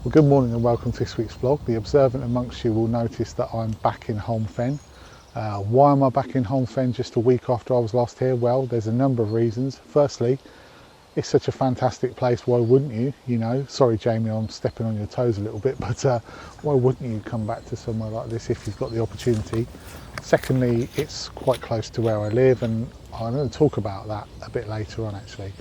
Well, good morning and welcome to this week's vlog. The observant amongst you will notice that I'm back in Holme Fen. Why am I back in Holme Fen just a week after I was last here? Well, there's a number of reasons. Firstly, it's such a fantastic place, why wouldn't you? You know, sorry Jamie, I'm stepping on your toes a little bit, but why wouldn't you come back to somewhere like this if you've got the opportunity? Secondly, it's quite close to where I live, and I'm going to talk about that a bit later on actually.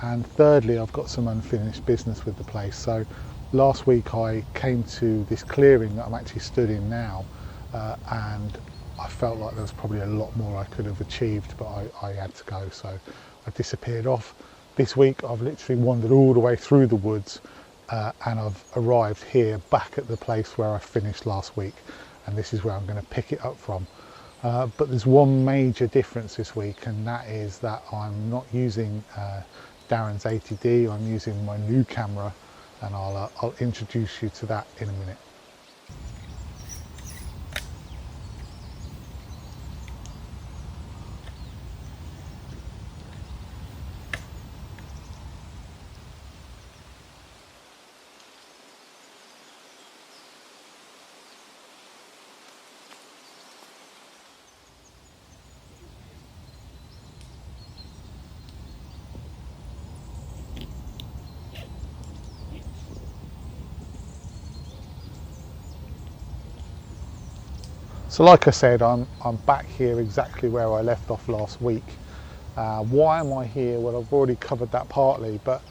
And thirdly, I've got some unfinished business with the place. So last week I came to this clearing that I'm actually stood in now, and I felt like there was probably a lot more I could have achieved, but I had to go, so I disappeared off. This week I've literally wandered all the way through the woods, and I've arrived here back at the place where I finished last week, and this is where I'm going to pick it up from. But there's one major difference this week, and that is that I'm not using Darren's 80D, I'm using my new camera, and I'll introduce you to that in a minute. So like I said, I'm back here exactly where I left off last week. Why am I here? Well, I've already covered that partly, but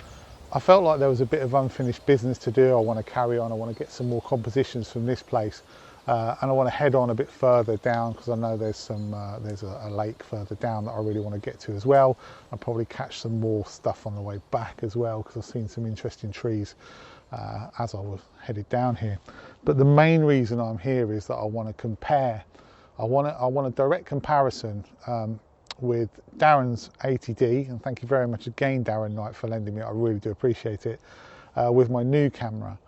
I felt like there was a bit of unfinished business to do. I want to carry on, I want to get some more compositions from this place, and I want to head on a bit further down because I know there's a lake further down that I really want to get to as well. I'll probably catch some more stuff on the way back as well because I've seen some interesting trees as I was headed down here. But the main reason I'm here is that I want to compare. I want a direct comparison with Darren's 80D, and thank you very much again, Darren Knight, for lending me. I really do appreciate it. With my new camera.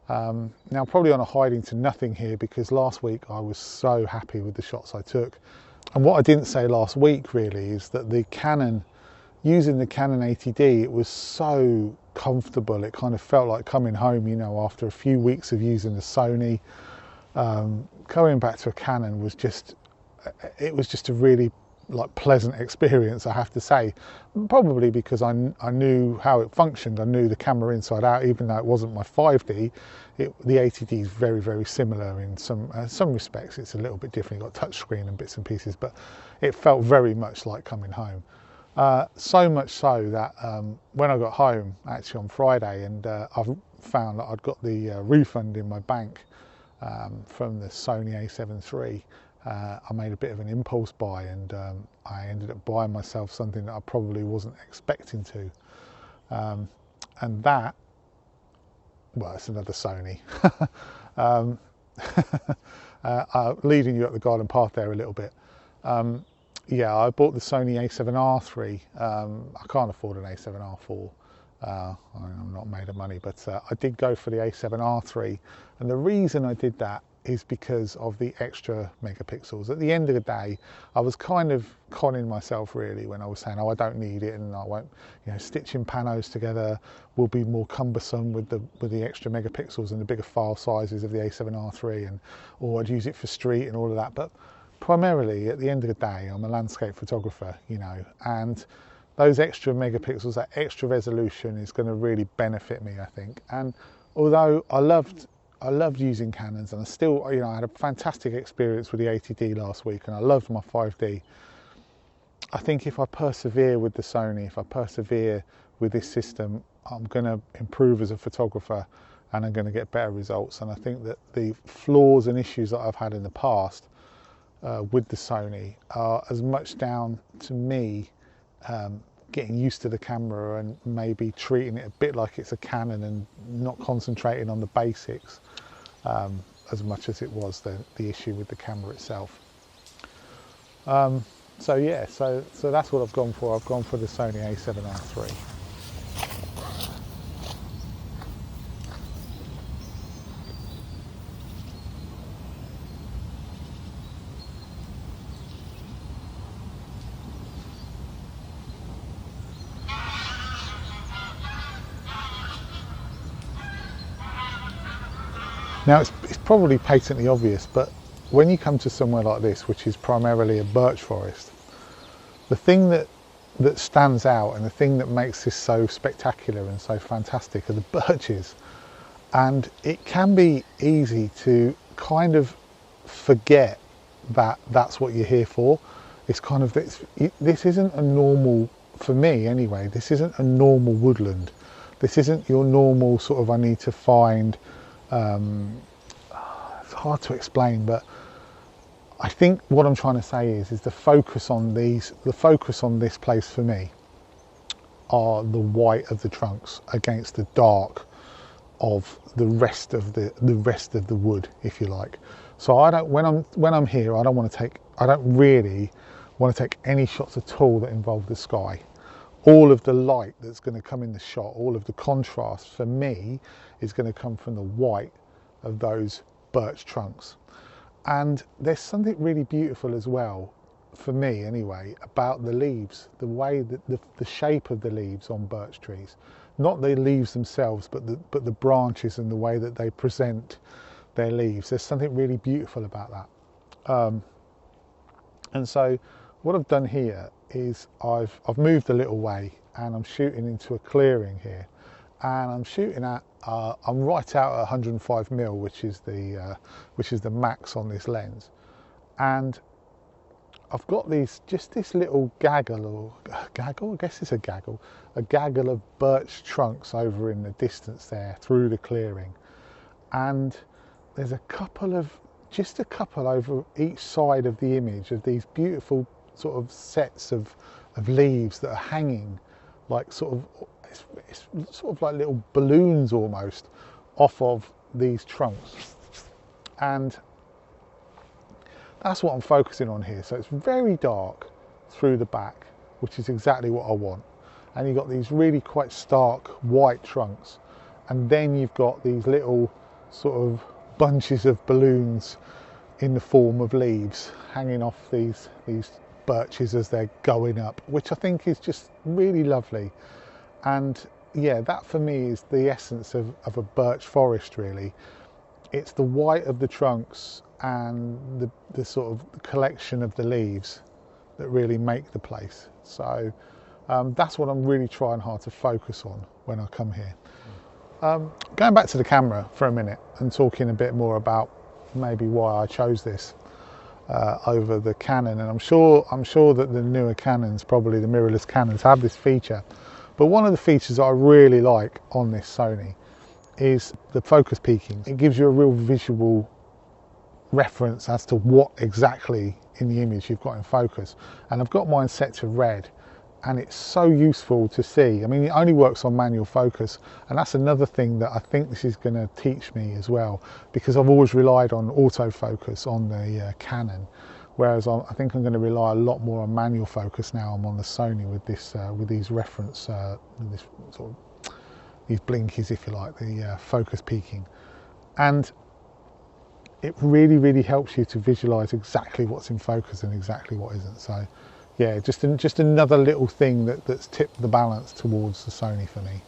Now, probably on a hiding to nothing here because last week I was so happy with the shots I took. And what I didn't say last week really is that the Canon, using the Canon 80D, it was so comfortable. It kind of felt like coming home, you know, after a few weeks of using the Sony. Going back to a Canon was just a really pleasant experience, I have to say. Probably because I knew how it functioned. I knew the camera inside out, even though it wasn't my 5D. The 80D is very, very similar in some respects. It's a little bit different. You've got touchscreen and bits and pieces, but it felt very much like coming home. So much so that when I got home, actually on Friday, and I've found that I'd got the refund in my bank from the Sony a7 III, I made a bit of an impulse buy, and I ended up buying myself something that I probably wasn't expecting to. And that, well, it's another Sony. Leading you up the garden path there a little bit. Yeah, I bought the Sony a7R III. I can't afford an a7R IV. I'm not made of money, but I did go for the a7R III. And the reason I did that is because of the extra megapixels. At the end of the day, I was kind of conning myself really when I was saying, oh, I don't need it, and I won't, you know, stitching panos together will be more cumbersome with the extra megapixels and the bigger file sizes of the a7R III, or I'd use it for street and all of that. But primarily, at the end of the day, I'm a landscape photographer, you know, and those extra megapixels, that extra resolution is going to really benefit me, I think. And although I loved using Canons, and I still, you know, I had a fantastic experience with the 80D last week, and I loved my 5D. I think if I persevere with the Sony, if I persevere with this system, I'm going to improve as a photographer, and I'm going to get better results. And I think that the flaws and issues that I've had in the past with the Sony are as much down to me getting used to the camera and maybe treating it a bit like it's a Canon and not concentrating on the basics as much as it was the issue with the camera itself. So yeah, so that's what I've gone for. I've gone for the Sony a7R III. Now it's probably patently obvious, but when you come to somewhere like this, which is primarily a birch forest, the thing that stands out and the thing that makes this so spectacular and so fantastic are the birches. And it can be easy to kind of forget that that's what you're here for. It's kind of this isn't a normal, for me anyway, this isn't a normal woodland. This isn't your normal sort of, I need to find, it's hard to explain, but I think what I'm trying to say is the focus on this place for me are the white of the trunks against the dark of the rest of the wood, if you like. So I don't, when I'm here, I don't really want to take any shots at all that involve the sky. All of the light that's going to come in the shot, all of the contrast for me is going to come from the white of those birch trunks. And there's something really beautiful as well, for me anyway, about the leaves, the way that the shape of the leaves on birch trees, not the leaves themselves, but the branches and the way that they present their leaves. There's something really beautiful about that. And so what I've done here is I've moved a little way and I'm shooting into a clearing here, and I'm shooting at I'm right out at 105mm, which is the max on this lens, and I've got this little gaggle, I guess it's a gaggle of birch trunks over in the distance there through the clearing, and there's just a couple over each side of the image of these beautiful sort of sets of leaves that are hanging like it's sort of like little balloons almost off of these trunks, and that's what I'm focusing on here. So it's very dark through the back, which is exactly what I want, and you've got these really quite stark white trunks, and then you've got these little sort of bunches of balloons in the form of leaves hanging off these birches as they're going up, which I think is just really lovely. And yeah, that for me is the essence of a birch forest, really. It's the white of the trunks and the sort of collection of the leaves that really make the place. So that's what I'm really trying hard to focus on when I come here. Going back to the camera for a minute and talking a bit more about maybe why I chose this over the Canon, and I'm sure that the newer Canons, probably the mirrorless Canons, have this feature, but one of the features I really like on this Sony is the focus peaking. It gives you a real visual reference as to what exactly in the image you've got in focus, and I've got mine set to red, and it's so useful to see. I mean, it only works on manual focus, and that's another thing that I think this is going to teach me as well, because I've always relied on autofocus on the Canon, whereas I think I'm going to rely a lot more on manual focus now I'm on the Sony with this with these reference this sort of these blinkies, if you like, the focus peaking, and it really helps you to visualize exactly what's in focus and exactly what isn't. So yeah, just another little thing that's tipped the balance towards the Sony for me.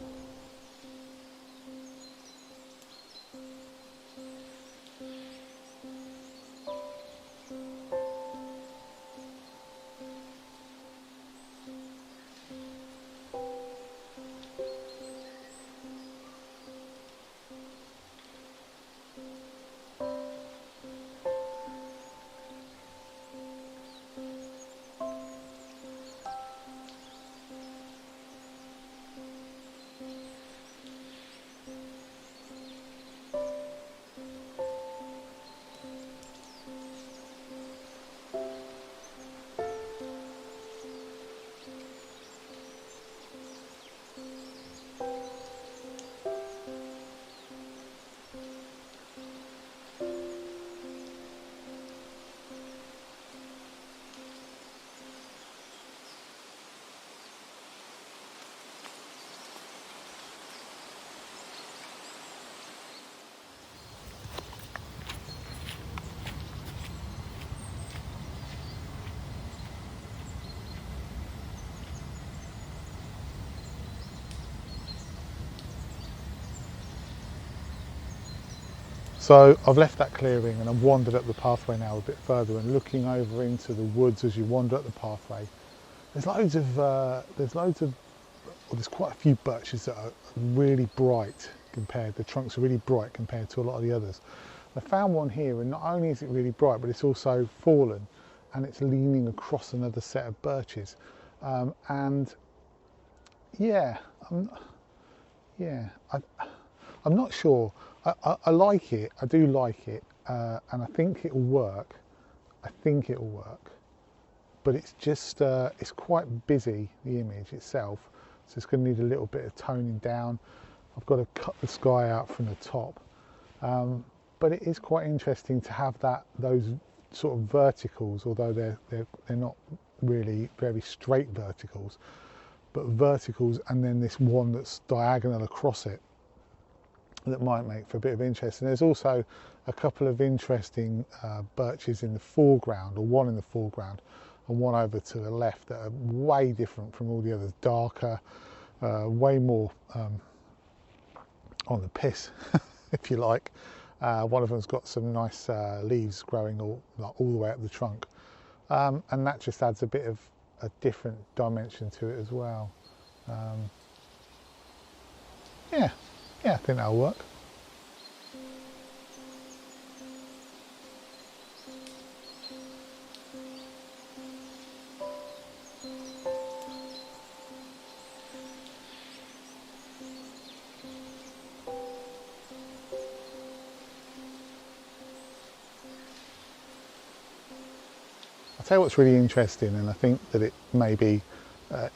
So I've left that clearing and I've wandered up the pathway now a bit further, and looking over into the woods as you wander up the pathway, there's quite a few birches that are really bright the trunks are really bright compared to a lot of the others. I found one here, and not only is it really bright, but it's also fallen and it's leaning across another set of birches. And yeah, I'm not sure. I like it, I do like it, and I think it'll work. But it's just, it's quite busy, the image itself, so it's going to need a little bit of toning down. I've got to cut the sky out from the top, but it is quite interesting to have those sort of verticals, although they're not really very straight verticals, but verticals, and then this one that's diagonal across it that might make for a bit of interest. And there's also a couple of interesting birches in the foreground, or one in the foreground and one over to the left, that are way different from all the others, darker, way more on the piss, if you like. One of them's got some nice leaves growing all the way up the trunk, and that just adds a bit of a different dimension to it as well. Yeah, I think that'll work. I'll tell you what's really interesting, and I think that it maybe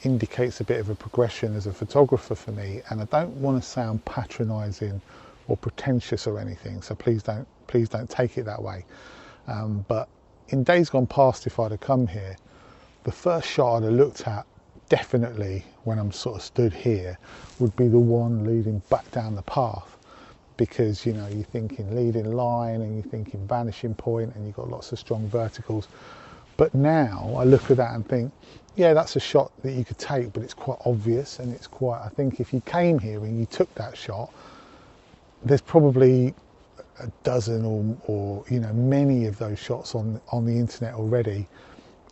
indicates a bit of a progression as a photographer for me, and I don't want to sound patronising or pretentious or anything, so please don't take it that way. But in days gone past, if I'd have come here, the first shot I'd have looked at, definitely when I'm sort of stood here, would be the one leading back down the path, because you're thinking leading line and you're thinking vanishing point, and you've got lots of strong verticals. But now I look at that and think, yeah, that's a shot that you could take, but it's quite obvious, and it's quite, I think if you came here and you took that shot, there's probably a dozen or many of those shots on the internet already.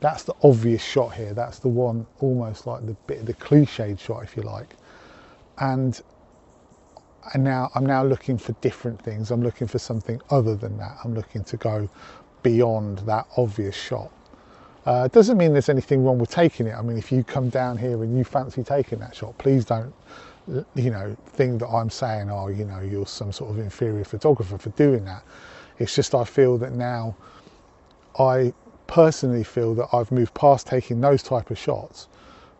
That's the obvious shot here. That's the one, almost like the cliched shot, if you like. And I'm now looking for different things. I'm looking for something other than that. I'm looking to go beyond that obvious shot. It doesn't mean there's anything wrong with taking it. I mean, if you come down here and you fancy taking that shot, please don't, think that I'm saying, oh, you're some sort of inferior photographer for doing that. It's just I feel that now, I personally feel that I've moved past taking those type of shots,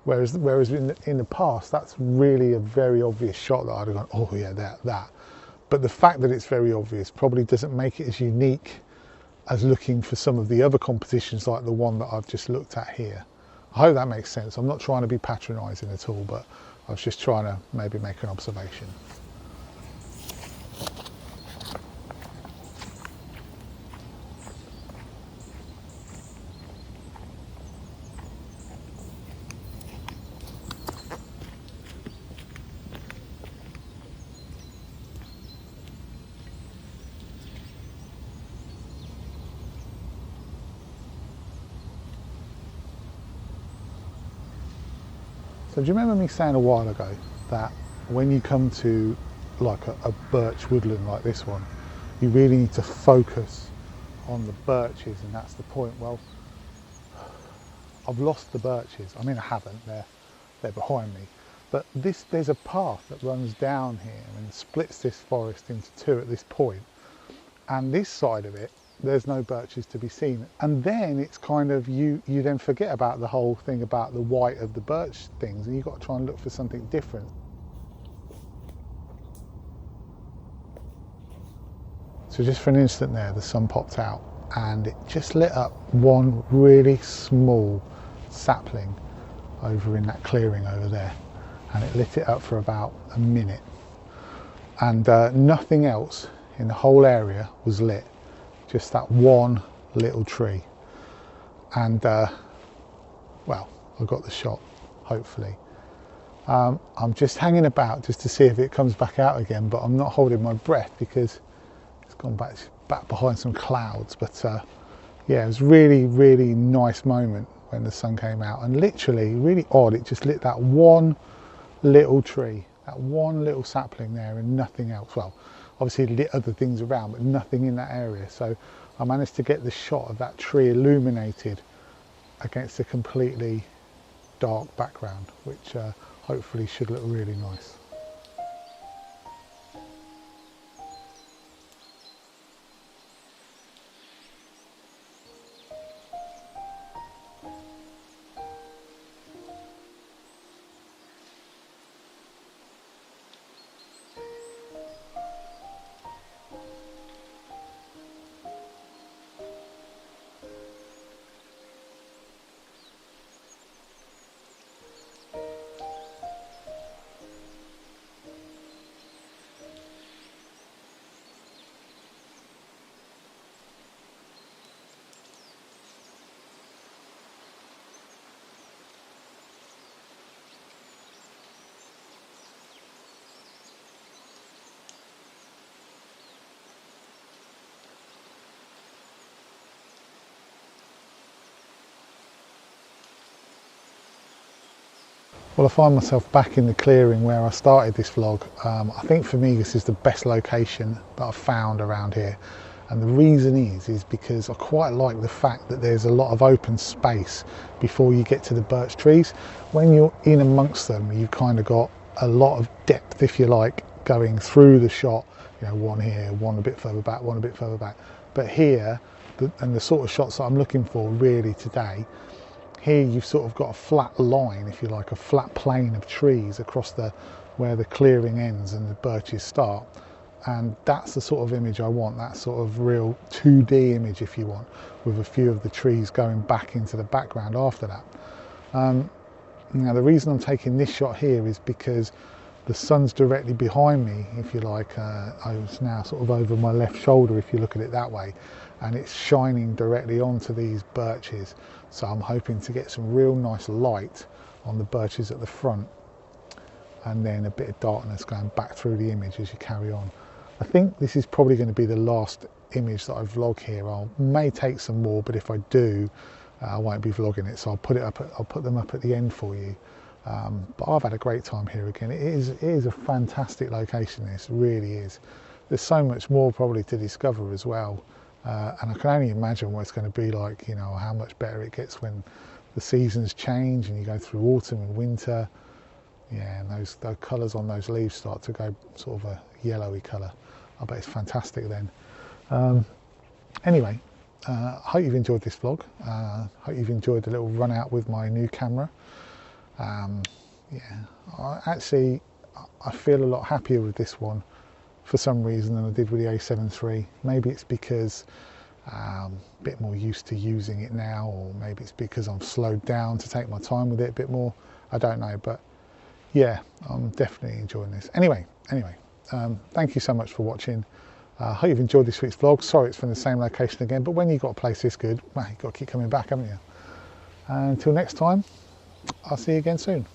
whereas in the past, that's really a very obvious shot that I'd have gone, oh yeah, that. But the fact that it's very obvious probably doesn't make it as unique as looking for some of the other compositions like the one that I've just looked at here. I hope that makes sense. I'm not trying to be patronising at all, but I was just trying to maybe make an observation. So do you remember me saying a while ago that when you come to like a birch woodland like this one, you really need to focus on the birches, and that's the point? Well, I've lost the birches. I mean, I haven't, they're behind me. But there's a path that runs down here and splits this forest into two at this point. And this side of it, there's no birches to be seen. And then it's kind of, you then forget about the whole thing about the white of the birch things, and you've got to try and look for something different. So just for an instant there, the sun popped out and it just lit up one really small sapling over in that clearing over there. And it lit it up for about a minute. And nothing else in the whole area was lit. Just that one little tree. And well, I got the shot, hopefully. I'm just hanging about just to see if it comes back out again, but I'm not holding my breath because It's gone back behind some clouds, but yeah, it was really nice moment when the sun came out, and literally really odd, it just lit that one little tree, that one little sapling there, and nothing else. Well, obviously it lit other things around, but nothing in that area. So I managed to get the shot of that tree illuminated against a completely dark background, which hopefully should look really nice. Well, I find myself back in the clearing where I started this vlog. I think for me this is the best location that I've found around here, and the reason is because I quite like the fact that there's a lot of open space before you get to the birch trees. When you're in amongst them, you've kind of got a lot of depth, if you like, going through the shot. You know, one here, one a bit further back, one a bit further back. But here, and the sort of shots that I'm looking for really today, here you've sort of got a flat line, if you like, a flat plane of trees across where the clearing ends and the birches start. And that's the sort of image I want, that sort of real 2D image, if you want, with a few of the trees going back into the background after that. Now the reason I'm taking this shot here is because the sun's directly behind me, if you like. It's now sort of over my left shoulder, if you look at it that way, and it's shining directly onto these birches. So I'm hoping to get some real nice light on the birches at the front, and then a bit of darkness going back through the image as you carry on. I think this is probably going to be the last image that I vlog here. I may take some more, but if I do, I won't be vlogging it, so I'll put them up at the end for you. But I've had a great time here again. It is a fantastic location, this really is. There's so much more probably to discover as well, and I can only imagine what it's going to be like, you know, how much better it gets when the seasons change and you go through autumn and winter. Yeah, and those colours on those leaves start to go sort of a yellowy colour. I bet it's fantastic then. Anyway, I hope you've enjoyed this vlog. Hope you've enjoyed the little run out with my new camera. Yeah, I feel a lot happier with this one for some reason than I did with the A7 III. Maybe it's because a bit more used to using it now, or maybe it's because I'm slowed down to take my time with it a bit more. I don't know, but yeah, I'm definitely enjoying this. Anyway, thank you so much for watching. I hope you've enjoyed this week's vlog. Sorry it's from the same location again, but when you've got a place this good, well, you've got to keep coming back, haven't you? And until next time, I'll see you again soon.